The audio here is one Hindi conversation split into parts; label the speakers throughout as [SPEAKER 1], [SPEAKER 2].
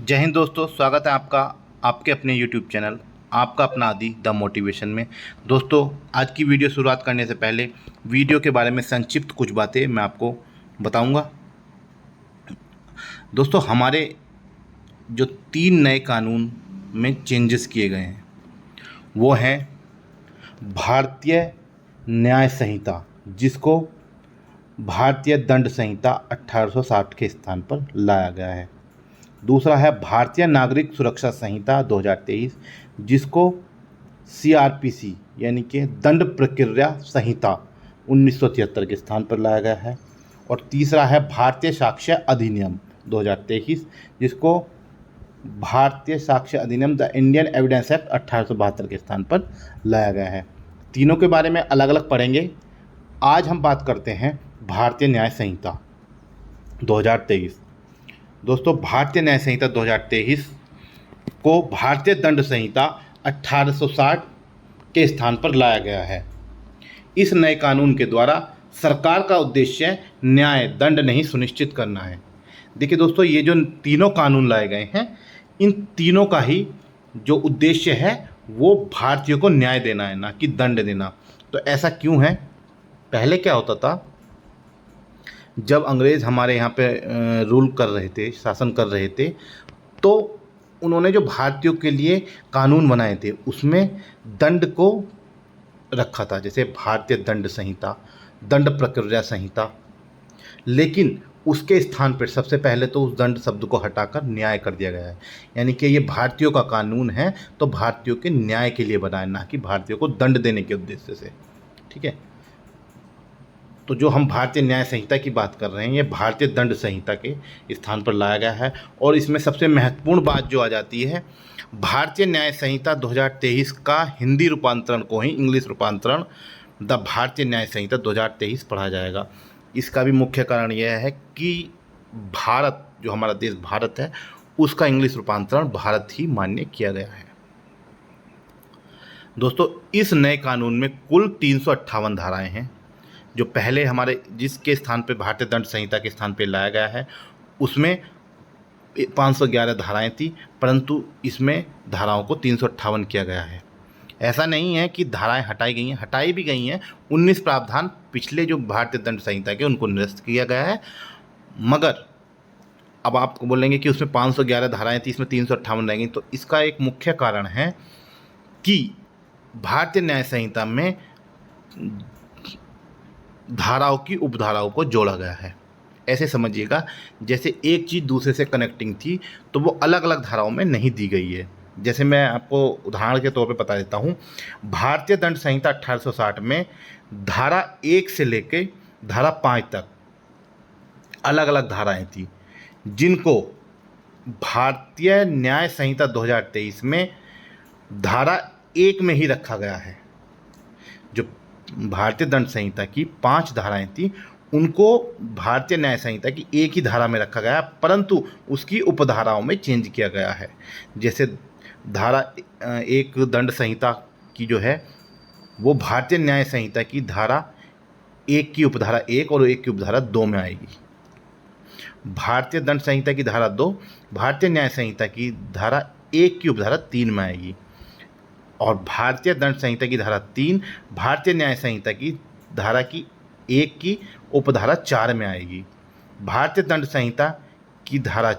[SPEAKER 1] जय हिंद दोस्तों, स्वागत है आपका आपके अपने YouTube चैनल आपका अपना आदि द मोटिवेशन में। दोस्तों, आज की वीडियो शुरुआत करने से पहले वीडियो के बारे में संक्षिप्त कुछ बातें मैं आपको बताऊंगा। दोस्तों, हमारे जो 3 नए कानून में चेंजेस किए गए हैं वो हैं भारतीय न्याय संहिता, जिसको भारतीय दंड संहिता 1860 के स्थान पर लाया गया है। दूसरा है भारतीय नागरिक सुरक्षा संहिता 2023, जिसको सीआरपीसी यानी कि दंड प्रक्रिया संहिता 1973 के स्थान पर लाया गया है। और तीसरा है भारतीय साक्ष्य अधिनियम 2023, जिसको भारतीय साक्ष्य अधिनियम द इंडियन एविडेंस एक्ट 1872 के स्थान पर लाया गया है। तीनों के बारे में अलग अलग पढ़ेंगे। आज हम बात करते हैं भारतीय न्याय संहिता 2023। दोस्तों, भारतीय न्याय संहिता 2023 को भारतीय दंड संहिता 1860 के स्थान पर लाया गया है। इस नए कानून के द्वारा सरकार का उद्देश्य न्याय दंड नहीं सुनिश्चित करना है। देखिए दोस्तों, ये जो तीनों कानून लाए गए हैं, इन तीनों का ही जो उद्देश्य है वो भारतीयों को न्याय देना है, ना कि दंड देना। तो ऐसा क्यों है? पहले क्या होता था, जब अंग्रेज़ हमारे यहाँ पे रूल कर रहे थे, शासन कर रहे थे, तो उन्होंने जो भारतीयों के लिए कानून बनाए थे उसमें दंड को रखा था, जैसे भारतीय दंड संहिता, दंड प्रक्रिया संहिता। लेकिन उसके स्थान पर सबसे पहले तो उस दंड शब्द को हटाकर न्याय कर दिया गया है। यानी कि ये भारतीयों का कानून है, तो भारतीयों के न्याय के लिए बनाया, ना कि भारतीयों को दंड देने के उद्देश्य से। ठीक है। तो जो हम भारतीय न्याय संहिता की बात कर रहे हैं, ये भारतीय दंड संहिता के स्थान पर लाया गया है। और इसमें सबसे महत्वपूर्ण बात जो आ जाती है, भारतीय न्याय संहिता 2023 का हिंदी रूपांतरण को ही इंग्लिश रूपांतरण द भारतीय न्याय संहिता 2023 पढ़ा जाएगा। इसका भी मुख्य कारण यह है कि भारत, जो हमारा देश भारत है, उसका इंग्लिश रूपांतरण भारत ही मान्य किया गया है। दोस्तों, इस नए कानून में कुल 358 धाराएँ हैं। जो पहले हमारे जिसके स्थान पे भारतीय दंड संहिता के स्थान पे लाया गया है, उसमें 511 धाराएं थी, परंतु इसमें धाराओं को 358 किया गया है। ऐसा नहीं है कि धाराएं हटाई गई हैं, हटाई भी गई हैं। 19 प्रावधान पिछले जो भारतीय दंड संहिता के उनको निरस्त किया गया है। मगर अब आप बोलेंगे कि उसमें 511 धाराएं थी, इसमें 358 रह गई। तो इसका एक मुख्य कारण है कि भारतीय न्याय संहिता में धाराओं की उपधाराओं को जोड़ा गया है। ऐसे समझिएगा, जैसे एक चीज़ दूसरे से कनेक्टिंग थी, तो वो अलग अलग धाराओं में नहीं दी गई है। जैसे मैं आपको उदाहरण के तौर पे बता देता हूँ, भारतीय दंड संहिता 1860 में धारा 1 से लेके धारा 5 तक अलग अलग धाराएं थी, जिनको भारतीय न्याय संहिता 2023 में धारा 1 में ही रखा गया है। जो भारतीय दंड संहिता की 5 धाराएं थी, उनको भारतीय न्याय संहिता की एक ही धारा में रखा गया, परंतु उसकी उपधाराओं में चेंज किया गया है। जैसे धारा 1 दंड संहिता की जो है वो भारतीय न्याय संहिता की धारा 1 की उपधारा 1 और 1 की उपधारा 2 में आएगी। भारतीय दंड संहिता की धारा 2 भारतीय न्याय संहिता की धारा 1 की उपधारा 3 में आएगी। और भारतीय दंड संहिता की धारा 3 भारतीय न्याय संहिता की धारा की 1 की उपधारा 4 में आएगी। भारतीय दंड संहिता की धारा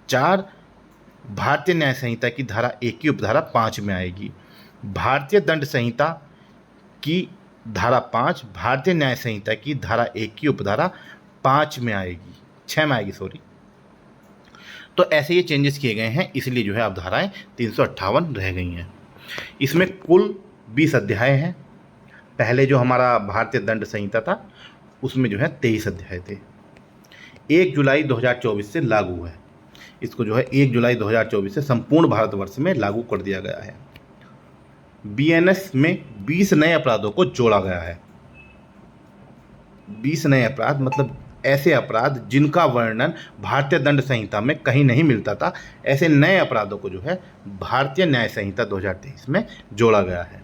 [SPEAKER 1] 4 भारतीय न्याय संहिता की धारा 1 की उपधारा 5 में आएगी। भारतीय दंड संहिता की धारा 5 भारतीय न्याय संहिता की धारा 1 की उपधारा 6 में आएगी, सॉरी। तो ऐसे ये चेंजेस किए गए हैं, इसलिए जो है अब धाराएं 358 रह गई हैं। इसमें कुल 20 अध्याय हैं। पहले जो हमारा भारतीय दंड संहिता था उसमें जो है 23 अध्याय थे। 1 जुलाई 2024 से लागू है। इसको जो है 1 जुलाई 2024 से संपूर्ण भारतवर्ष में लागू कर दिया गया है। बीएनएस में 20 नए अपराधों को जोड़ा गया है। 20 नए अपराध मतलब ऐसे अपराध जिनका वर्णन भारतीय दंड संहिता में कहीं नहीं मिलता था, ऐसे नए अपराधों को जो है भारतीय न्याय संहिता 2023 में जोड़ा गया है।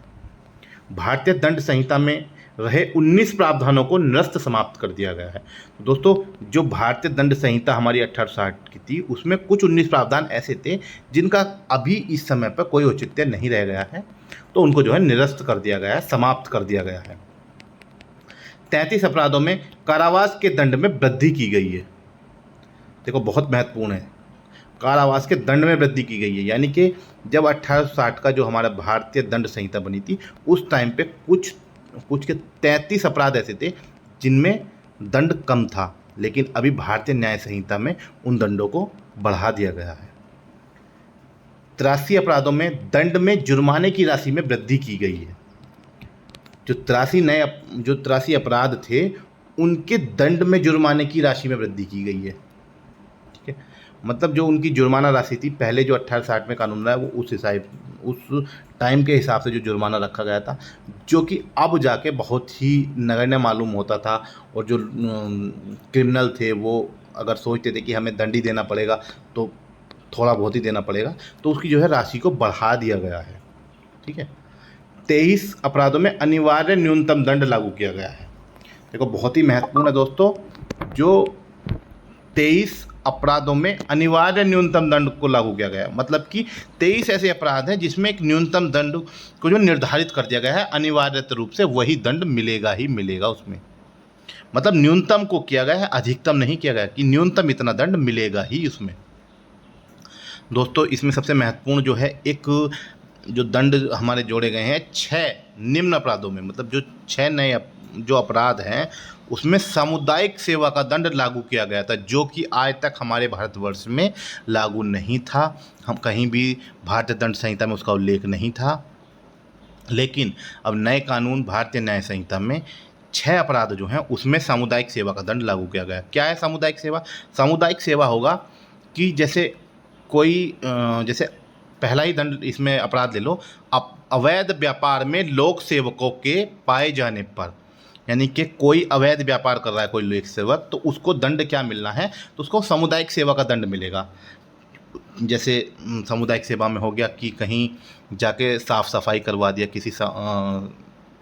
[SPEAKER 1] भारतीय दंड संहिता में रहे 19 प्रावधानों को निरस्त समाप्त कर दिया गया है। तो दोस्तों, जो भारतीय दंड संहिता हमारी 1860 की थी, उसमें कुछ 19 प्रावधान ऐसे थे जिनका अभी इस समय पर कोई औचित्य नहीं रह गया है, तो उनको जो है निरस्त कर दिया गया है, समाप्त कर दिया गया है। 33 अपराधों में कारावास के दंड में वृद्धि की गई है। देखो, बहुत महत्वपूर्ण है, कारावास के दंड में वृद्धि की गई है। यानी कि जब 1860 का जो हमारा भारतीय दंड संहिता बनी थी, उस टाइम पे कुछ के 33 अपराध ऐसे थे जिनमें दंड कम था, लेकिन अभी भारतीय न्याय संहिता में उन दंडों को बढ़ा दिया गया है। 83 अपराधों में दंड में जुर्माने की राशि में वृद्धि की गई है। जो 83 अपराध थे, उनके दंड में जुर्माने की राशि में वृद्धि की गई है। ठीक है, मतलब जो उनकी जुर्माना राशि थी, पहले जो 1860 में कानून रहा है, वो उस टाइम के हिसाब से जो जुर्माना रखा गया था, जो कि अब जाके बहुत ही नगण्य मालूम होता था। और जो क्रिमिनल थे, वो अगर सोचते थे कि हमें दंड ही देना पड़ेगा, तो थोड़ा बहुत ही देना पड़ेगा, तो उसकी जो है राशि को बढ़ा दिया गया है। ठीक है, 23 अपराधों में अनिवार्य न्यूनतम दंड लागू किया गया है। देखो, बहुत ही महत्वपूर्ण है दोस्तों, जो 23 अपराधों में अनिवार्य न्यूनतम दंड को लागू किया गया है। मतलब कि 23 ऐसे अपराध हैं जिसमें एक न्यूनतम दंड को जो निर्धारित कर दिया गया है, अनिवार्य रूप से वही दंड मिलेगा ही मिलेगा उसमें। मतलब न्यूनतम को किया गया है, अधिकतम नहीं किया गया कि न्यूनतम इतना दंड मिलेगा ही उसमें। दोस्तों, इसमें सबसे महत्वपूर्ण जो है, एक जो दंड हमारे जोड़े गए हैं 6 निम्न अपराधों में, मतलब जो 6 नए जो अपराध हैं, उसमें सामुदायिक सेवा का दंड लागू किया गया था, जो कि आज तक हमारे भारतवर्ष में लागू नहीं था। हम कहीं भी भारतीय दंड संहिता में उसका उल्लेख नहीं था, लेकिन अब नए कानून भारतीय न्याय संहिता में 6 अपराध जो हैं, उसमें सामुदायिक सेवा का दंड लागू किया गया। क्या है सामुदायिक सेवा? सामुदायिक सेवा होगा कि जैसे जैसे पहला ही दंड इसमें अपराध ले लो, अवैध व्यापार में लोक सेवकों के पाए जाने पर, यानी कि कोई अवैध व्यापार कर रहा है कोई लोक सेवक, तो उसको दंड क्या मिलना है? तो उसको सामुदायिक सेवा का दंड मिलेगा। जैसे सामुदायिक सेवा में हो गया कि कहीं जाके साफ सफाई करवा दिया किसी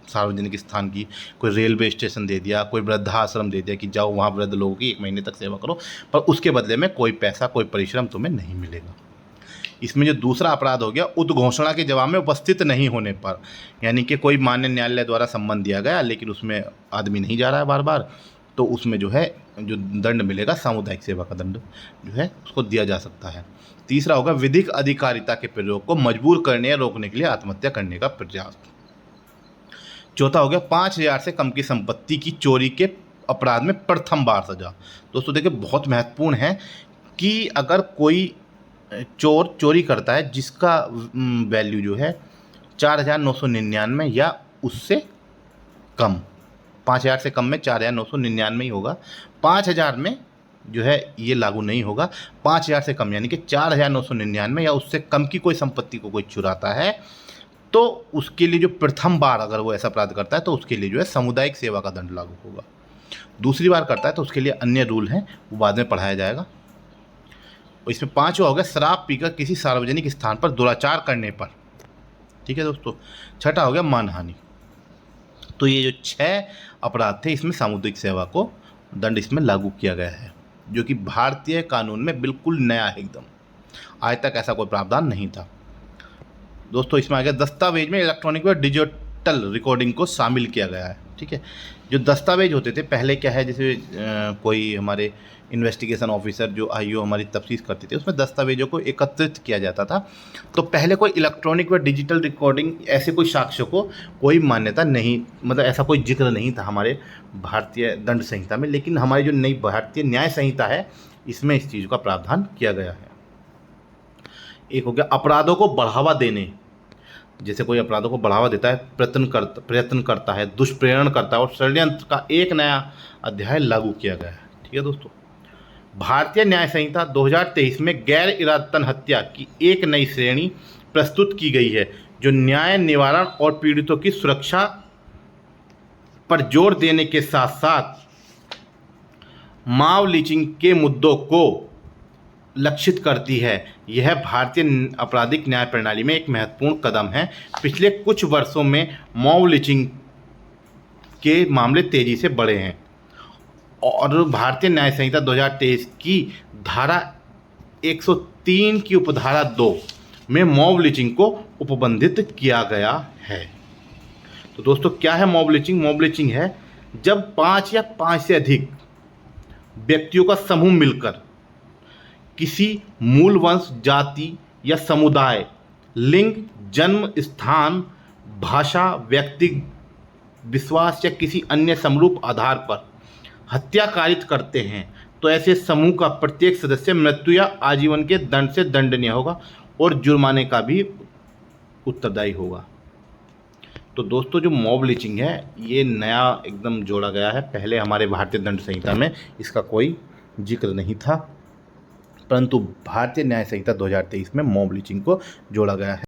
[SPEAKER 1] सार्वजनिक स्थान की, कोई रेलवे स्टेशन दे दिया, कोई वृद्धाश्रम दे दिया कि जाओ वहाँ वृद्ध लोगों की 1 महीने तक सेवा करो, पर उसके बदले में कोई पैसा, कोई परिश्रम तुम्हें नहीं मिलेगा। इसमें जो दूसरा अपराध हो गया, उद्घोषणा के जवाब में उपस्थित नहीं होने पर, यानी कि कोई मान्य न्यायालय द्वारा सम्मन दिया गया, लेकिन उसमें आदमी नहीं जा रहा है बार बार, तो उसमें जो है जो दंड मिलेगा, सामुदायिक सेवा का दंड जो है उसको दिया जा सकता है। तीसरा होगा विधिक अधिकारिता के प्रयोग को मजबूर करने या रोकने के लिए आत्महत्या करने का प्रयास। चौथा हो गया 5,000 से कम की संपत्ति की चोरी के अपराध में प्रथम बार सजा। दोस्तों देखिए, बहुत महत्वपूर्ण है कि अगर कोई चोर चोरी करता है जिसका वैल्यू जो है 4,999 या उससे कम, 5,000 से कम में 4,999 ही होगा, 5,000 में जो है ये लागू नहीं होगा। 5,000 से कम यानी कि 4,999 या उससे कम की कोई संपत्ति को कोई चुराता है, तो उसके लिए जो प्रथम बार अगर वो ऐसा अपराध करता है, तो उसके लिए जो है सामुदायिक सेवा का दंड लागू होगा। दूसरी बार करता है तो उसके लिए अन्य रूल हैं, वो बाद में पढ़ाया जाएगा। इसमें 5वां हो गया शराब पीकर किसी सार्वजनिक स्थान पर दुराचार करने पर। ठीक है दोस्तों। छठा हो गया मानहानि। तो ये जो 6 अपराध थे, इसमें सामुदायिक सेवा को दंड इसमें लागू किया गया है, जो कि भारतीय कानून में बिल्कुल नया है एकदम। आज तक ऐसा कोई प्रावधान नहीं था। दोस्तों इसमें आ गया दस्तावेज में इलेक्ट्रॉनिक व डिजिटल रिकॉर्डिंग को शामिल किया गया है। ठीक है, जो दस्तावेज होते थे पहले क्या है, जैसे कोई हमारे इन्वेस्टिगेशन ऑफिसर जो आईओ हमारी तफ्तीश करते थे, उसमें दस्तावेजों को एकत्रित किया जाता था। तो पहले कोई इलेक्ट्रॉनिक व डिजिटल रिकॉर्डिंग, ऐसे कोई साक्ष्य को कोई मान्यता नहीं, मतलब ऐसा कोई जिक्र नहीं था हमारे भारतीय दंड संहिता में। लेकिन हमारी जो नई भारतीय न्याय संहिता है, इसमें इस चीज़ का प्रावधान किया गया है। एक हो गया अपराधों को बढ़ावा देने। जैसे कोई अपराधों को बढ़ावा देता है, प्रयत्न करता है, दुष्प्रेरण करता है और षड्यंत्र का एक नया अध्याय लागू किया गया है। ठीक है दोस्तों। भारतीय न्याय संहिता 2023 में गैर इरादतन हत्या की एक नई श्रेणी प्रस्तुत की गई है, जो न्याय निवारण और पीड़ितों की सुरक्षा पर जोर देने के साथ साथ माव लिंचिंग के मुद्दों को लक्षित करती है। यह भारतीय आपराधिक न्याय प्रणाली में एक महत्वपूर्ण कदम है। पिछले कुछ वर्षों में मॉब लिंचिंग के मामले तेज़ी से बढ़े हैं और भारतीय न्याय संहिता 2023 की धारा 103 की उपधारा 2 में मॉब लिंचिंग को उपबंधित किया गया है। तो दोस्तों क्या है मॉब लिंचिंग? मॉब लिंचिंग है जब 5 या 5 से अधिक व्यक्तियों का समूह मिलकर किसी मूल वंश, जाति या समुदाय, लिंग, जन्म स्थान, भाषा, व्यक्ति विश्वास या किसी अन्य समरूप आधार पर हत्या कारित करते हैं तो ऐसे समूह का प्रत्येक सदस्य मृत्यु या आजीवन के दंड से दंडनीय होगा और जुर्माने का भी उत्तरदायी होगा। तो दोस्तों जो मॉब लिंचिंग है ये नया एकदम जोड़ा गया है। पहले हमारे भारतीय दंड संहिता में इसका कोई जिक्र नहीं था, परंतु भारतीय न्याय संहिता 2023 में मॉब लिंचिंग को जोड़ा गया है।